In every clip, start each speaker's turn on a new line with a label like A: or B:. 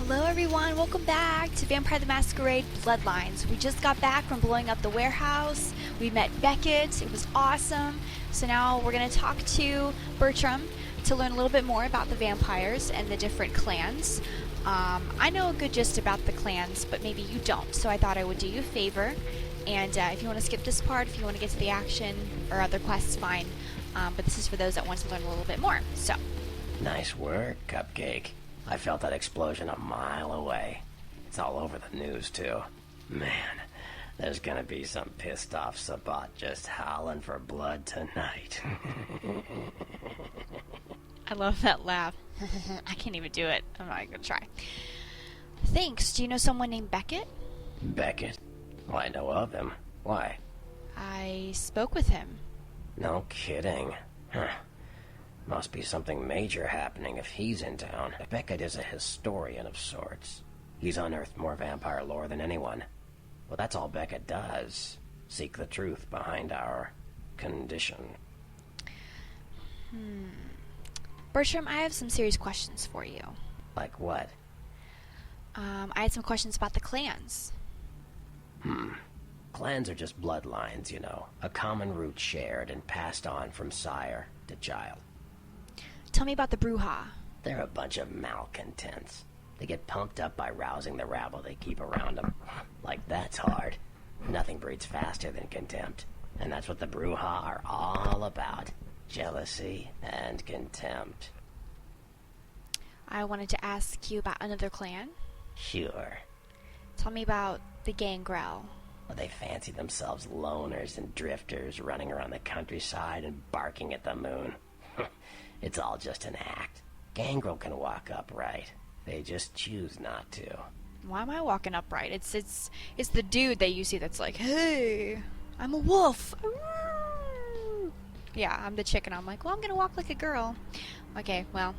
A: Hello everyone, welcome back to Vampire the Masquerade Bloodlines. We just got back from blowing up the warehouse. We met Beckett, it was awesome. So now we're going to talk to Bertram to learn a little bit more about the vampires and the different clans. I know a good gist about the clans, but maybe you don't, so I thought I would do you a favor. And if you want to skip this part, if you want to get to the action or other quests, fine. But this is for those that want to learn a little bit more. So,
B: nice work, Cupcake. I felt that explosion a mile away. It's all over the news, too. Man, there's gonna be some pissed off Sabat just howling for blood tonight.
A: I love that laugh. I can't even do it. I'm not gonna try. Thanks. Do you know someone named Beckett?
B: Beckett? Well, I know of him. Why?
A: I spoke with him.
B: No kidding. Huh. Must be something major happening if he's in town. Beckett is a historian of sorts. He's unearthed more vampire lore than anyone. Well, that's all Beckett does. Seek the truth behind our condition.
A: Bertram, I have some serious questions for you.
B: Like what?
A: I had some questions about the clans.
B: Clans are just bloodlines, you know. A common root shared and passed on from sire to child.
A: Tell me about the Bruja.
B: They're a bunch of malcontents. They get pumped up by rousing the rabble they keep around them. Like, that's hard. Nothing breeds faster than contempt. And that's what the Bruja are all about. Jealousy and contempt.
A: I wanted to ask you about another clan.
B: Sure.
A: Tell me about the Gangrel.
B: Well, they fancy themselves loners and drifters running around the countryside and barking at the moon. It's all just an act. Gangrel can walk upright. They just choose not to.
A: Why am I walking upright? It's the dude that you see that's like, hey, I'm a wolf. Yeah, I'm the chicken. I'm like, well, I'm gonna walk like a girl. Okay, well.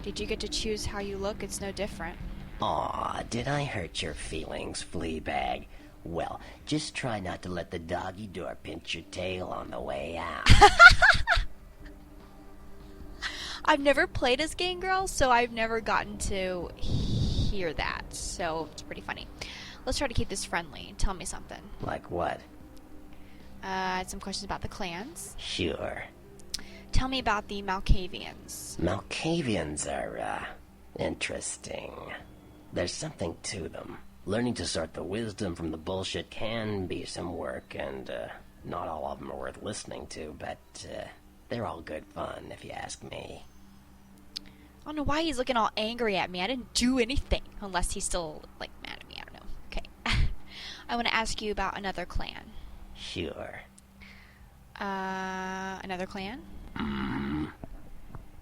A: Did you get to choose how you look? It's no different.
B: Aw, did I hurt your feelings, Fleabag? Well, just try not to let the doggy door pinch your tail on the way out.
A: I've never played as Gangrel, so I've never gotten to hear that. So it's pretty funny. Let's try to keep this friendly. Tell me something.
B: Like what?
A: I had some questions about the clans.
B: Sure.
A: Tell me about the Malkavians.
B: Malkavians are, interesting. There's something to them. Learning to sort the wisdom from the bullshit can be some work, and, not all of them are worth listening to, but, they're all good fun, if you ask me.
A: I don't know why he's looking all angry at me. I didn't do anything. Unless he's still, like, mad at me. I don't know. Okay. I want to ask you about another clan.
B: Sure.
A: Another clan?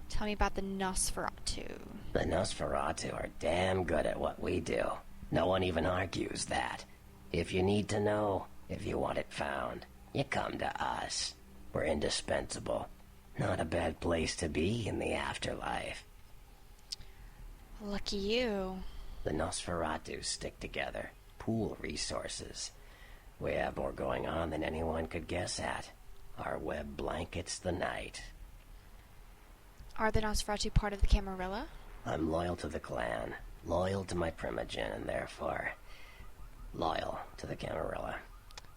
A: Tell me about the Nosferatu.
B: The Nosferatu are damn good at what we do. No one even argues that. If you need to know, if you want it found, you come to us. We're indispensable. Not a bad place to be in the afterlife.
A: Lucky you.
B: The Nosferatu stick together, pool resources. We have more going on than anyone could guess at. Our web blankets the night.
A: Are the Nosferatu part of the Camarilla?
B: I'm loyal to the clan, loyal to my primogen, and therefore loyal to the Camarilla.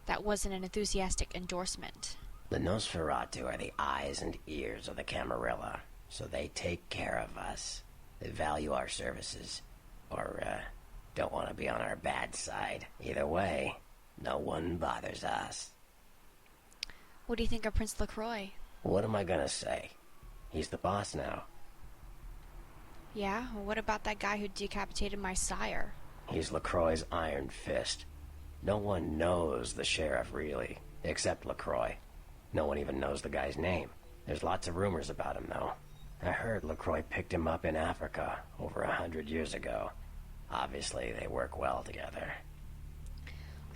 A: That wasn't an enthusiastic endorsement.
B: The Nosferatu are the eyes and ears of the Camarilla, so they take care of us. They value our services, or, don't want to be on our bad side. Either way, no one bothers us.
A: What do you think of Prince LaCroix?
B: What am I gonna say? He's the boss now.
A: Yeah? Well, what about that guy who decapitated my sire?
B: He's LaCroix's iron fist. No one knows the sheriff, really, except LaCroix. No one even knows the guy's name. There's lots of rumors about him, though. I heard LaCroix picked him up in Africa over 100 years ago. Obviously, they work well together.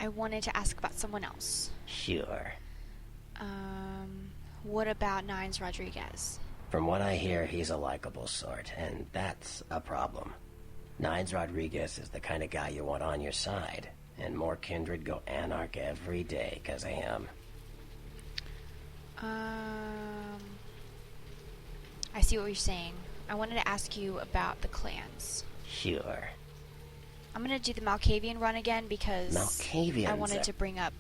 A: I wanted to ask about someone else.
B: Sure.
A: What about Nines Rodriguez?
B: From what I hear, he's a likable sort, and that's a problem. Nines Rodriguez is the kind of guy you want on your side, and more kindred go anarch every day because of him.
A: I see what you're saying. I wanted to ask you about the clans.
B: Sure.
A: I'm gonna do the Malkavian run again because
B: Malkavians
A: I wanted
B: are-
A: to bring up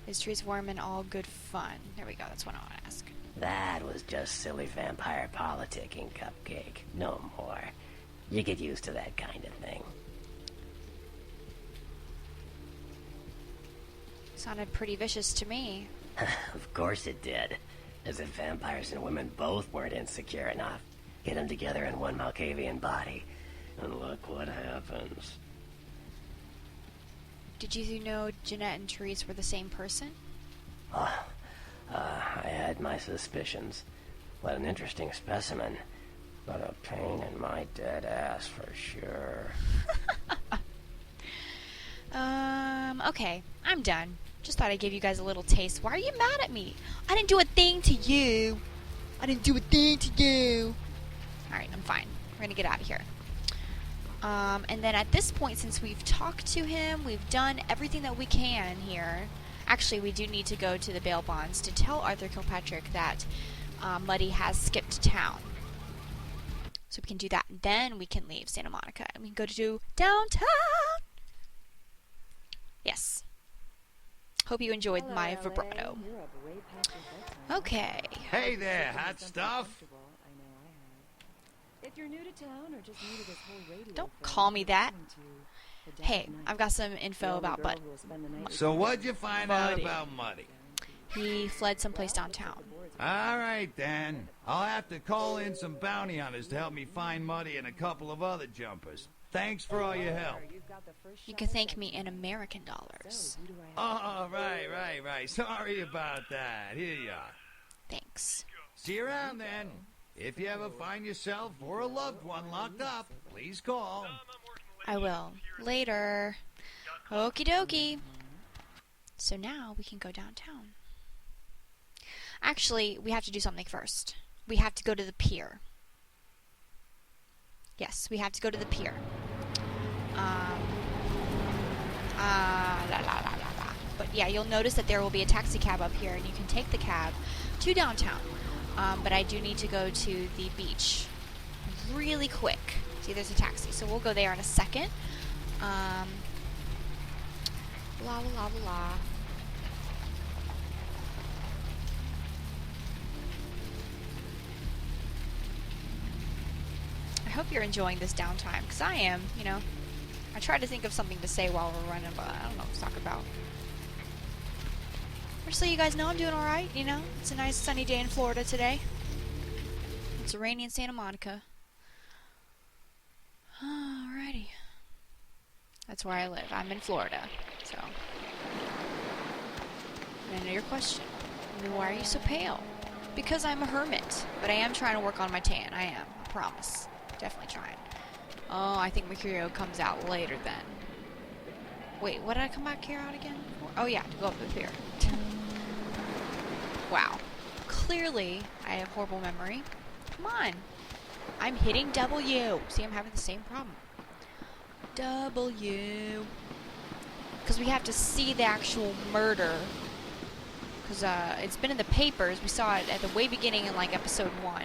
A: Histories of Worm and all good fun. There we go, that's what I want to ask.
B: That was just silly vampire politicking, Cupcake. No more. You get used to that kind of thing.
A: Sounded pretty vicious to me.
B: Of course it did. As if vampires and women both weren't insecure enough. Get them together in one Malkavian body, and look what happens.
A: Did you know Jeanette and Therese were the same person?
B: I had my suspicions. What an interesting specimen. But a pain in my dead ass for sure.
A: Okay, I'm done. Just thought I'd give you guys a little taste. Why are you mad at me? I didn't do a thing to you. I didn't do a thing to you. Alright, I'm fine. We're gonna get out of here. And then at this point, since we've talked to him, we've done everything that we can here. Actually, we do need to go to the bail bonds to tell Arthur Kilpatrick that Muddy has skipped town. So we can do that. And then we can leave Santa Monica and we can go to downtown. Yes. Hope you enjoyed my vibrato. Okay.
C: Hey there, hot stuff.
D: If you're new to town or just new to this whole radio
A: Don't
D: thing,
A: call me that.
D: the
A: Hey,
D: Dark
A: I've got some info about Bud.
D: Girl will spend the night with
C: So
D: you.
C: what'd you find out
A: Muddy.
C: about Muddy?
A: He fled someplace downtown.
C: All right, then. I'll have to call in some bounty hunters to help me find Muddy and a couple of other jumpers. Thanks for all your help.
D: You've got the first
A: You
D: shot
A: can
D: at
A: thank
D: that
A: me in
D: kid.
A: American dollars.
D: So, who do I have?
C: Oh, right. Sorry about that. Here you are.
A: Thanks.
C: See you around then. If you ever find yourself or a loved one locked up, please call.
A: I will. Later. Okie dokie. So now we can go downtown. Actually, we have to do something first. We have to go to the pier. Yes, we have to go to the pier. But yeah, you'll notice that there will be a taxi cab up here, and you can take the cab to downtown. But I do need to go to the beach really quick. See, there's a taxi, so we'll go there in a second. Blah, blah, blah, blah. I hope you're enjoying this downtime, because I am, you know. I try to think of something to say while we're running, but I don't know what to talk about. Just so you guys know, I'm doing alright, you know. It's a nice sunny day in Florida today. It's rainy in Santa Monica. Alrighty. That's where I live. I'm in Florida, so. And I know your question. Why are you so pale? Because I'm a hermit. But I am trying to work on my tan. I am. I promise. Definitely trying. Oh, I think Mercurio comes out later then. Wait, what did I come back here out again for? Oh yeah, to go up the pier. Wow. Clearly, I have horrible memory. Come on. I'm hitting W. See, I'm having the same problem. W. Because we have to see the actual murder. Because it's been in the papers. We saw it at the way beginning in like episode 1.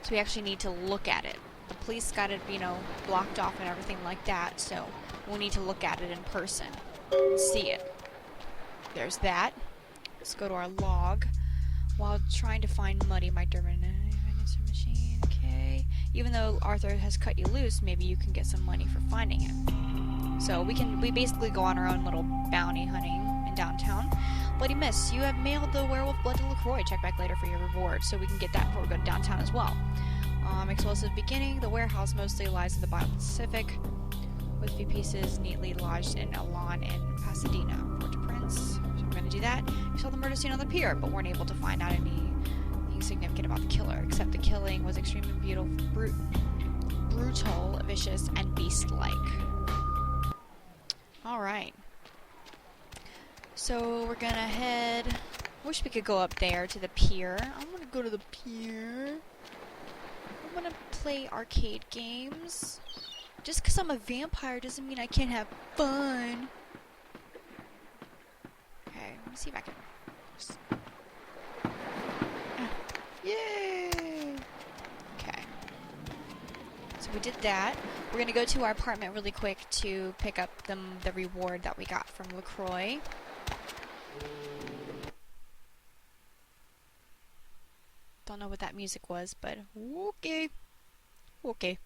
A: So we actually need to look at it. The police got it, you know, blocked off and everything like that. So we'll need to look at it in person and see it. There's that. Let's go to our log. While trying to find Muddy, my Derman machine. Okay. Even though Arthur has cut you loose, maybe you can get some money for finding him. So we basically go on our own little bounty hunting in downtown. Bloody miss, you have mailed the werewolf blood to LaCroix. Check back later for your reward, so we can get that before we go to downtown as well. Explosive beginning. The warehouse mostly lies at the bottom of the Pacific, with a few pieces neatly lodged in a lawn in Pasadena. Report to Prince. So we're going to do that. We saw the murder scene on the pier, but weren't able to find out anything significant about the killer, except the killing was extremely brutal, vicious, and beast-like. Alright. So we're gonna head... Wish we could go up there to the pier. I want to go to the pier. I want to play arcade games. Just because I'm a vampire doesn't mean I can't have fun. Okay, let me see if I can... Yay! So we did that. We're going to go to our apartment really quick to pick up the reward that we got from LaCroix. Don't know what that music was, but okay. Okay.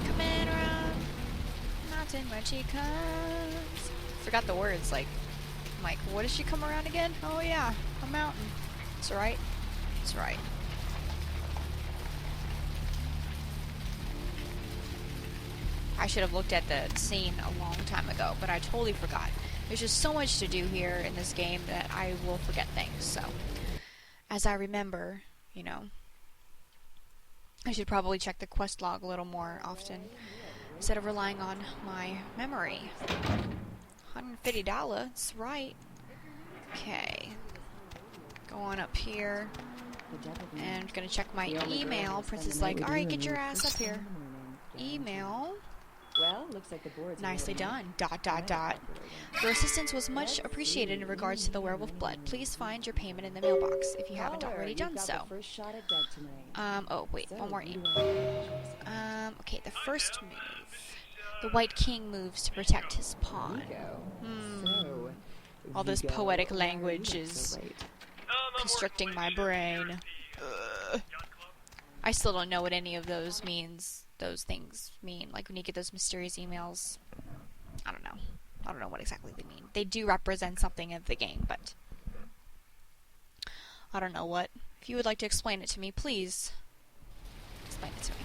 A: Coming around mountain where she comes. Forgot the words, like, what does she come around again? Oh yeah, a mountain. That's right. That's right. I should have looked at the scene a long time ago, but I totally forgot. There's just so much to do here in this game that I will forget things, so as I remember, you know, I should probably check the quest log a little more often instead of relying on my memory. $150, that's right. Okay. Go on up here. And I'm gonna check my email. Prince is like, alright, get your ass up here. Email.
D: Well, looks like the board's
A: Nicely done. ... Your assistance was much appreciated in regards to the werewolf blood. Please find your payment in the mailbox if you haven't already done so. Oh, wait, one more email. Okay, the first move. The White King moves to protect his pawn. All this poetic language is constricting my brain. I still don't know what any of those things mean. Like when you get those mysterious emails, I don't know. I don't know what exactly they mean. They do represent something of the game, but I don't know what. If you would like to explain it to me, please explain it to me.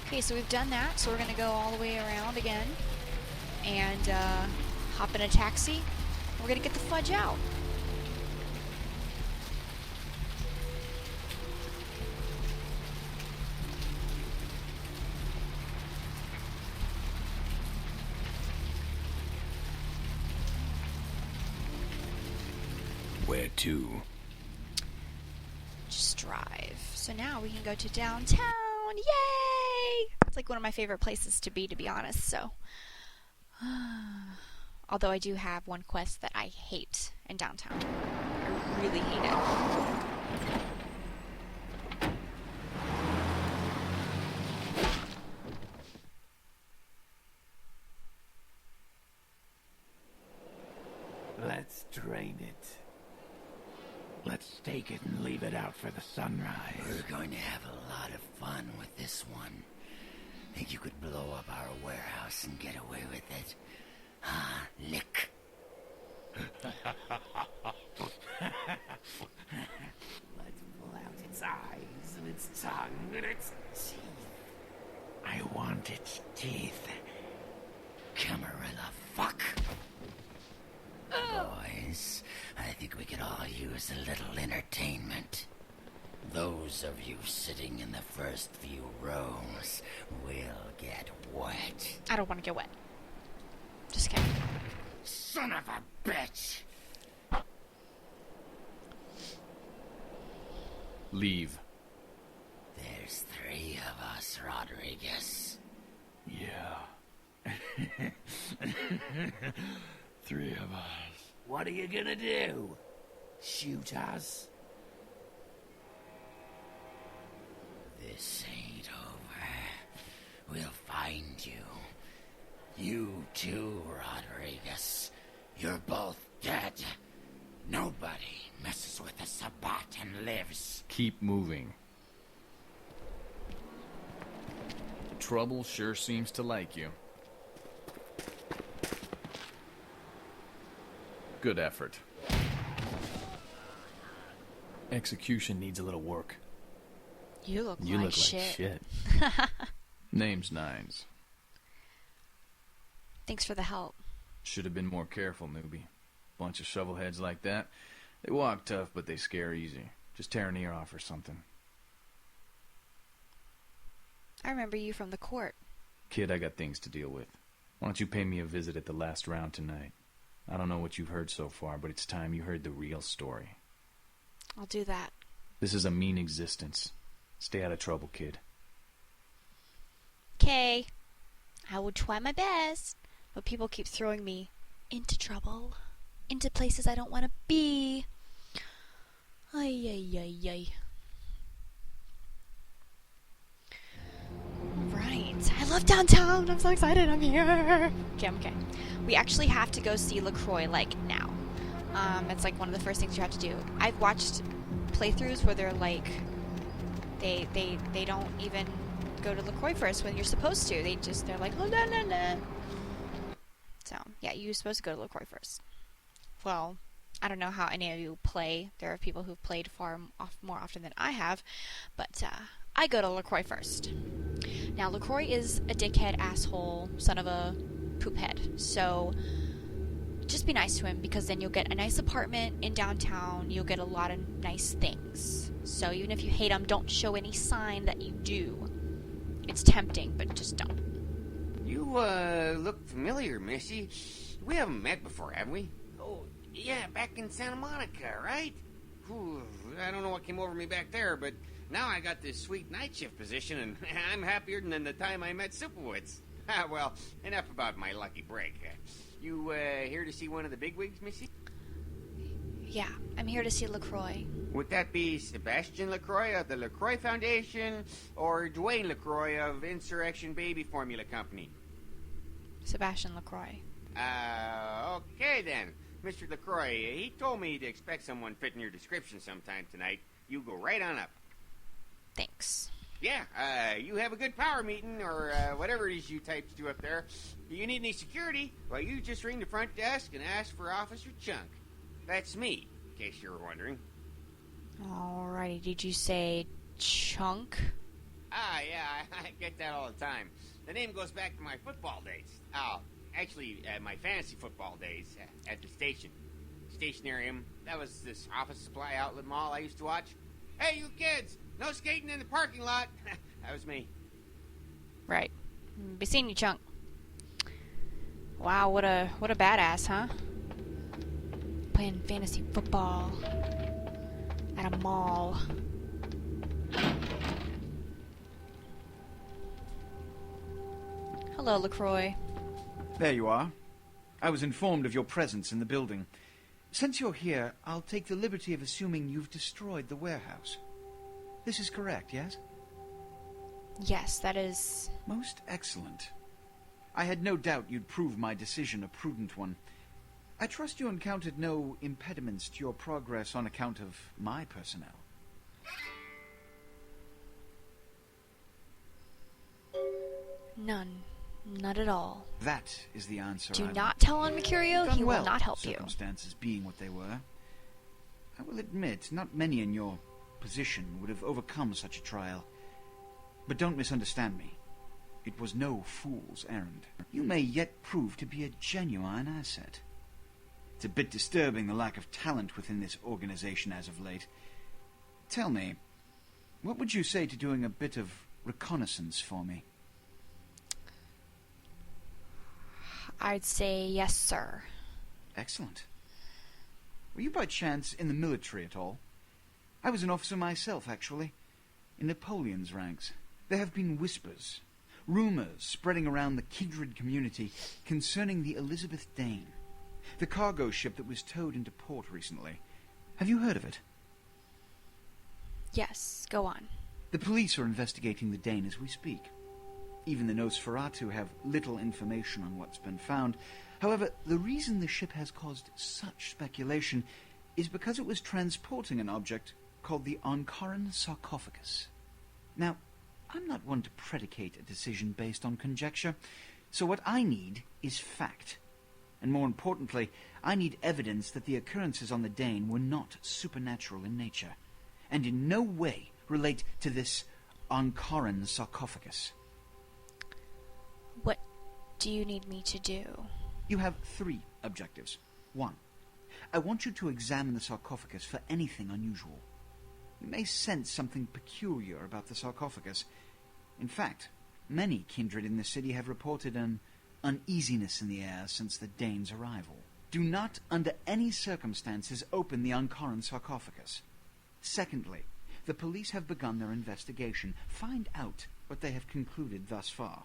A: Okay, so we've done that, so we're going to go all the way around again and hop in a taxi. We're going to get the fudge out.
C: Where to?
A: Just drive. So now we can go to downtown. Yay! It's like one of my favorite places to be honest, so. Although I do have one quest that I hate in downtown. I really hate it.
E: Let's drain it. Let's take it and leave it out for the sunrise.
F: We're going to have a lot of fun with this one. Think you could blow up our warehouse and get away with it? Huh, Lick?
E: Let's pull out its eyes and its tongue and its teeth. I want its teeth.
F: Camarilla fuck. Boys, I think we could all use a little entertainment. Those of you sitting in the first few rows will get wet.
A: I don't want to get wet. Just kidding.
F: Son of a bitch!
G: Leave.
F: There's 3 of us, Rodriguez.
E: Yeah. 3 of us.
F: What are you gonna do? Shoot us? This ain't over. We'll find you. You too, Rodriguez. You're both dead. Nobody messes with a Sabat and lives.
G: Keep moving. Trouble sure seems to like you. Good effort.
H: Execution needs a little work.
A: You look
H: You
A: like
H: look
A: shit.
H: like shit.
G: Name's Nines.
A: Thanks for the help.
G: Should have been more careful, newbie. Bunch of shovelheads like that. They walk tough, but they scare easy. Just tear an ear off or something.
A: I remember you from the court.
G: Kid, I got things to deal with. Why don't you pay me a visit at the last round tonight? I don't know what you've heard so far, but it's time you heard the real story.
A: I'll do that.
G: This is a mean existence. Stay out of trouble, kid.
A: Okay. I I will try my best. But people keep throwing me into trouble. Into places I don't want to be. Ay, ay, ay, ay. Right. I love downtown. I'm so excited. I'm here. Okay. We actually have to go see LaCroix, like, now. It's like one of the first things you have to do. I've watched playthroughs where they're like, they don't even go to LaCroix first when you're supposed to. They're like, oh, no, no, no. So, yeah, you're supposed to go to LaCroix first. Well, I don't know how any of you play. There are people who've played more often than I have, but I go to LaCroix first. Now, LaCroix is a dickhead, asshole, son of a poophead. So, just be nice to him, because then you'll get a nice apartment in downtown. You'll get a lot of nice things. So, even if you hate him, don't show any sign that you do. It's tempting, but just don't.
I: You, look familiar, Missy. We haven't met before, have we? Oh, yeah, back in Santa Monica, right? Whew, I don't know what came over me back there, but now I got this sweet night shift position, and I'm happier than the time I met Supowitz. Well, enough about my lucky break. You, here to see one of the bigwigs, Missy?
A: Yeah, I'm here to see LaCroix.
I: Would that be Sebastian LaCroix of the LaCroix Foundation, or Dwayne LaCroix of Insurrection Baby Formula Company?
A: Sebastian LaCroix.
I: Okay then. Mr. LaCroix, he told me to expect someone fitting your description sometime tonight. You go right on up.
A: Thanks.
I: Yeah, you have a good power meeting, or whatever it is you types do up there. Do you need any security? Well, you just ring the front desk and ask for Officer Chunk. That's me, in case you were wondering.
A: Alrighty, did you say Chunk?
I: Yeah, I get that all the time. The name goes back to my football days. Oh, actually, my fantasy football days at the station. Stationarium. That was this office supply outlet mall I used to watch. Hey, you kids! No skating in the parking lot! That was me.
A: Right. Be seeing you, Chunk. Wow, what a badass, huh? Playing fantasy football at a mall. Hello, LaCroix.
J: There you are. I was informed of your presence in the building. Since you're here, I'll take the liberty of assuming you've destroyed the warehouse. This is correct, yes?
A: Yes, that is...
J: Most excellent. I had no doubt you'd prove my decision a prudent one. I trust you encountered no impediments to your progress on account of my personnel.
A: None. Not at all.
J: That is the answer.
A: Do not tell on Mercurio. He will not help you.
J: Circumstances being what they were. I will admit, not many in your position would have overcome such a trial. But don't misunderstand me. It was no fool's errand. You may yet prove to be a genuine asset. It's a bit disturbing, the lack of talent within this organization as of late. Tell me, what would you say to doing a bit of reconnaissance for me?
A: I'd say yes, sir.
J: Excellent. Were you by chance in the military at all? I was an officer myself, actually, in Napoleon's ranks. There have been whispers, rumors spreading around the kindred community concerning the Elizabeth Dane, the cargo ship that was towed into port recently. Have you heard of it?
A: Yes, go on.
J: The police are investigating the Dane as we speak. Even the Nosferatu have little information on what's been found. However, the reason the ship has caused such speculation is because it was transporting an object called the Ankaran sarcophagus. Now, I'm not one to predicate a decision based on conjecture, so what I need is fact. And more importantly, I need evidence that the occurrences on the Dane were not supernatural in nature, and in no way relate to this Ankaran sarcophagus.
A: What do you need me to do?
J: You have 3 objectives. 1. I want you to examine the sarcophagus for anything unusual. You may sense something peculiar about the sarcophagus. In fact, many kindred in the city have reported an uneasiness in the air since the Dane's arrival. Do not, under any circumstances, open the Ankaran sarcophagus. Secondly, the police have begun their investigation. Find out what they have concluded thus far.